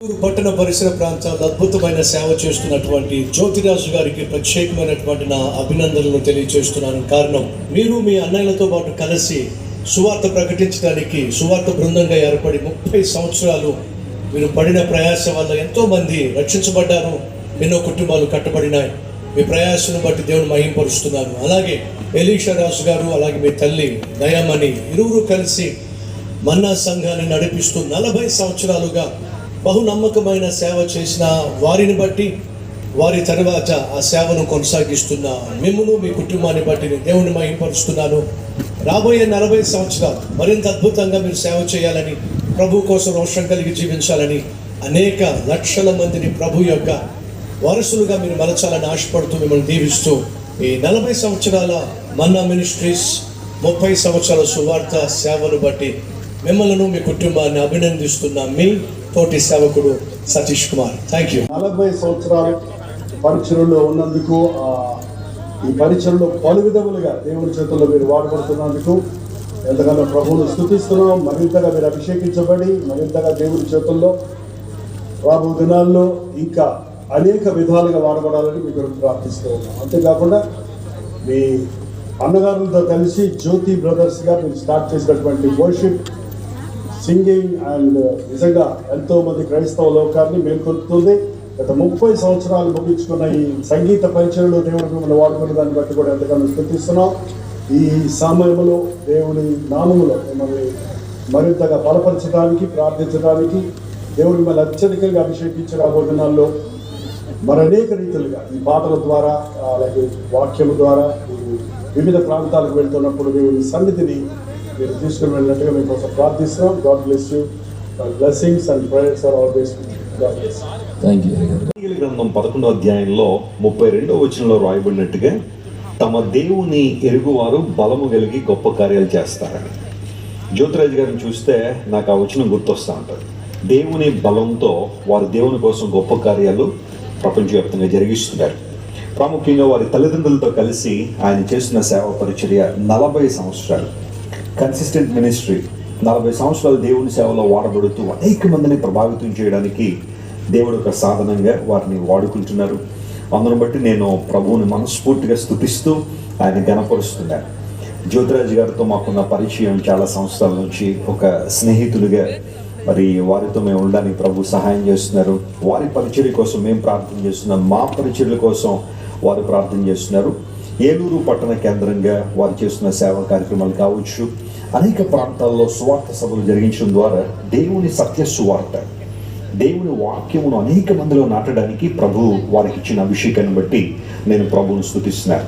పట్టణ పరిసర ప్రాంతాల్లో అద్భుతమైన సేవ చేస్తున్నటువంటి జ్యోతిరాజు గారికి ప్రత్యేకమైనటువంటి నా అభినందనలు తెలియజేస్తున్నాను. కారణం, మీరు మీ అన్నయ్యలతో పాటు కలిసి సువార్త ప్రకటించడానికి సువార్త బృందంగా ఏర్పడి 30 సంవత్సరాలు మీరు పడిన ప్రయాస వల్ల ఎంతోమంది రక్షించబడ్డారు, ఎన్నో కుటుంబాలు కట్టబడినాయి. మీ ప్రయాసను బట్టి దేవుని మహింపరుస్తున్నాను. అలాగే ఎలీషా రాజు గారు, అలాగే మీ తల్లి దయామణి ఇరువురు కలిసి మన్నా సంఘాన్ని నడిపిస్తూ 40 సంవత్సరాలుగా బహు నమ్మకమైన సేవ చేసిన వారిని బట్టి, వారి తర్వాత ఆ సేవను కొనసాగిస్తున్న మిమ్మును మీ కుటుంబాన్ని బట్టి దేవుని మహింపరుస్తున్నాను. రాబోయే 40 సంవత్సరాలు మరింత అద్భుతంగా మీరు సేవ చేయాలని, ప్రభు కోసం రోషం కలిగి జీవించాలని, అనేక లక్షల మందిని ప్రభు యొక్క వారసులుగా మీరు మలచాలని ఆశపడుతూ మిమ్మల్ని దీవిస్తూ ఈ 40 సంవత్సరాల మన్నా మినిస్ట్రీస్, 30 సంవత్సరాల సువార్త సేవను బట్టి మిమ్మల్ని మీ కుటుంబాన్ని అభినందిస్తున్న మీ తోటి సేవకుడు సతీష్ కుమార్. Thank you. 40 సంవత్సరాలు పరిచయంలో ఉన్నందుకు, ఈ పరిచయంలో పలు విధములుగా దేవుని చేతుల్లో మీరు వాడబడుతున్నందుకు ఎంతగానో ప్రభువును స్తుతిస్తున్నాం. మరింతగా మీరు అభిషేకించబడి మరింతగా దేవుని చేతుల్లో రాబో దినాల్లో ఇంకా అనేక విధాలుగా వాడబడాలని మీకు ప్రార్థిస్తూ ఉన్నాం. అంతేకాకుండా మీ అన్నగారులతో కలిసి జ్యోతి బ్రదర్స్గా మీరు స్టార్ట్ చేసినటువంటి వర్షిప్, సింగింగ్ అండ్ నిజంగా ఎంతో మంది క్రైస్తవ లోకాన్ని మేల్కొల్పుతుంది. గత 30 సంవత్సరాలు ముగించుకున్న ఈ సంగీత పరిచయంలో దేవుడు మిమ్మల్ని వాడుకున్న దాన్ని బట్టి కూడా ఎంతగానో స్తుతిస్తున్నాం. ఈ సమయంలో దేవుని నామములో మిమ్మల్ని మరింతగా బలపరచడానికి, ప్రార్థించడానికి, దేవుడు మిమ్మల్ని అత్యధికంగా అభిషేకించి రాబోతున్నాల్లో మరనేక రీతులుగా ఈ పాటల ద్వారా, అలాగే వాక్యము ద్వారా వివిధ ప్రాంతాలకు వెళ్తున్నప్పుడు దేవుని సన్నిధిని మీరు తీసుకుని వెళ్ళినట్టుగా మీకోసం ప్రార్థిస్తున్నాం. God bless you. Blessings and prayers are always with you. God bless. Thank you. గ్రంథం 11వ అధ్యాయంలో 32వ వచనంలో రాయబడినట్టుగా, తమ దేవుని ఎరుగువారు బలము కలిగి గొప్ప కార్యాలు చేస్తారని. జ్యోతిరాజు గారిని చూస్తే నాకు ఆ వచనం గుర్తొస్తూ ఉంటుంది. దేవుని బలంతో వారు దేవుని కోసం గొప్ప కార్యాలు ప్రపంచవ్యాప్తంగా జరిగిస్తున్నారు. ప్రాముఖ్యంగా వారి తల్లిదండ్రులతో కలిసి ఆయన చేస్తున్న సేవా పరిచర్య 40 సంవత్సరాలు కన్సిస్టెంట్ మినిస్ట్రీ, 40 సంవత్సరాలు దేవుని సేవలో వాడబడుతూ అనేక మందిని ప్రభావితం చేయడానికి దేవుడు ఒక సాధనంగా వారిని వాడుకుంటున్నారు. అందును బట్టి నేను ప్రభువుని మనస్ఫూర్తిగా స్తుతిస్తూ ఆయన ఘనపరుస్తున్నాను. జ్యోతిరాజు గారితో మాకున్న పరిచయం చాలా సంవత్సరాల నుంచి, ఒక స్నేహితులుగా మరి వారితో మేము ఉండడానికి ప్రభు సహాయం చేస్తున్నారు. వారి పరిచర్య కోసం మేము ప్రార్థన చేస్తున్నాం, మా పరిచర్యల కోసం వారు ప్రార్థన చేస్తున్నారు. ఏలూరు పట్టణ కేంద్రంగా వారు చేస్తున్న సేవా కార్యక్రమాలు కావచ్చు, అనేక ప్రాంతాల్లో సువార్త సభలు జరిగించడం ద్వారా దేవుని సత్య సువార్త, దేవుని వాక్యమును అనేక మందిలో నాటడానికి ప్రభు వారికి ఇచ్చిన అభిషేకాన్ని బట్టి నేను ప్రభువును స్తుతిస్తున్నాను.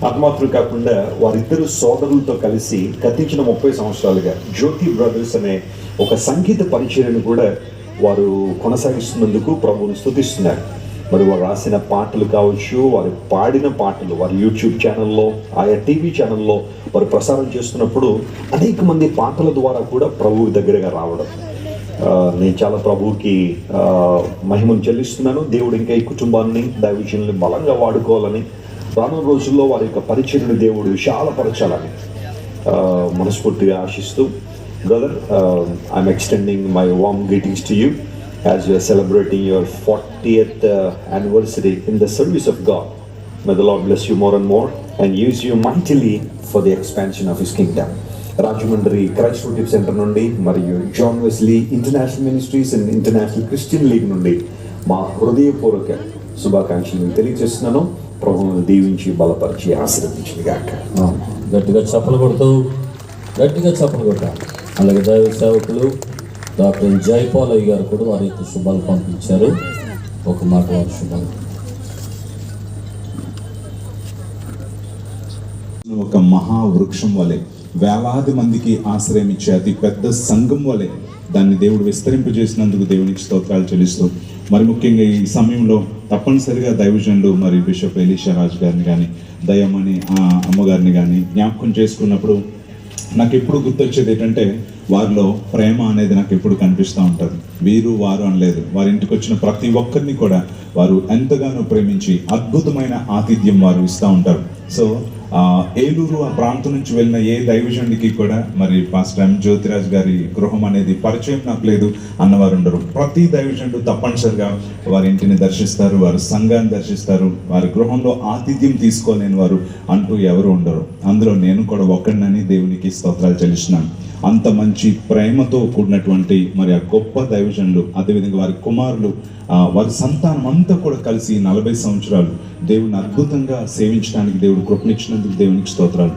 అది మాత్రం కాకుండా వారిద్దరు సోదరులతో కలిసి గతించిన 30 సంవత్సరాలుగా జ్యోతి బ్రదర్స్ అనే ఒక సంగీత పరిచర్యను కూడా వారు కొనసాగిస్తున్నందుకు ప్రభువును స్తుతిస్తున్నారు. మరి వారు రాసిన పాటలు కావచ్చు, వారు పాడిన పాటలు వారి యూట్యూబ్ ఛానల్లో, ఆయా టీవీ ఛానల్లో వారు ప్రసారం చేస్తున్నప్పుడు అనేక మంది పాటల ద్వారా కూడా ప్రభువు దగ్గరగా రావడం, నేను చాలా ప్రభువుకి మహిమను చెల్లిస్తున్నాను. దేవుడు ఇంకా ఈ కుటుంబాన్ని, దైవజనుల్ని బలంగా వాడుకోవాలని, రానున్న రోజుల్లో వారి యొక్క పరిచర్యను దేవుడు విశాలపరచాలని మనస్ఫూర్తిగా ఆశిస్తూ, brother, I'm extending my warm greetings to you as you are celebrating your 40th anniversary in the service of God. May the Lord bless you more and more and use you mightily for the expansion of His kingdom. Rajahmundry Christ Worship Centre నుండి మరియు John Wesley International Ministries and International Christian League నుండి మా హృదయపూర్వక శుభాకాంక్షలు తెలియజేస్తున్నాను. ప్రభువును దీవించి బలపరిచి ఆశీర్వదించింది గాక. గట్టిగా చప్పలు కొడతాం. అలాగే దైవ సేవకులు డాక్టర్ జైపాలయ్య గారు కూడా వారి యొక్క శుభాలు పంపించారు. ఒక మాట వారి శుభాలు. ఒక మహావృక్షం వలె, వేలాది మందికి ఆశ్రయం ఇచ్చే అతి పెద్ద సంఘం వలె దాన్ని దేవుడు విస్తరింపజేసినందుకు దేవునికి స్తోత్రాలు చెల్లిస్తూ, మరి ముఖ్యంగా ఈ సమయంలో తప్పనిసరిగా దైవజనులు మరి బిషప్ ఎలీషా రాజు గారిని కానీ, దయమణి అమ్మగారిని కానీ జ్ఞాపకం చేసుకున్నప్పుడు నాకు ఎప్పుడు గుర్తొచ్చేది ఏంటంటే, వారిలో ప్రేమ అనేది నాకు ఎప్పుడు కనిపిస్తూ ఉంటుంది. వీరు వారు అనలేదు, వారి ఇంటికి వచ్చిన ప్రతి ఒక్కరిని కూడా వారు ఎంతగానో ప్రేమించి అద్భుతమైన ఆతిథ్యం వారు ఇస్తూ ఉంటారు. సో ఏలూరు ఆ ప్రాంతం నుంచి వెళ్ళిన ఏ దైవజనుడికి కూడా మరి పాస్టర్ ఎం జ్యోతిరాజ్ గారి గృహం అనేది పరిచయం నాకు లేదు అన్నవారు ఉండరు. ప్రతి దైవజనుడు తప్పనిసరిగా వారి ఇంటిని దర్శిస్తారు, వారి సంఘాన్ని దర్శిస్తారు, వారి గృహంలో ఆతిథ్యం తీసుకోలేని వారు అంటూ ఎవరు ఉండరు. అందులో నేను కూడా ఒక్కడినని దేవునికి స్తోత్రాలు చెల్లిస్తున్నాను. అంత మంచి ప్రేమతో కూడినటువంటి మరి ఆ గొప్ప దైవజనులు, అదేవిధంగా వారి కుమారులు, వారి సంతానం అంతా కూడా కలిసి 40 సంవత్సరాలు దేవుని అద్భుతంగా సేవించడానికి దేవుడు కృపనిచ్చినందుకు దేవునికి స్తోత్రాలు.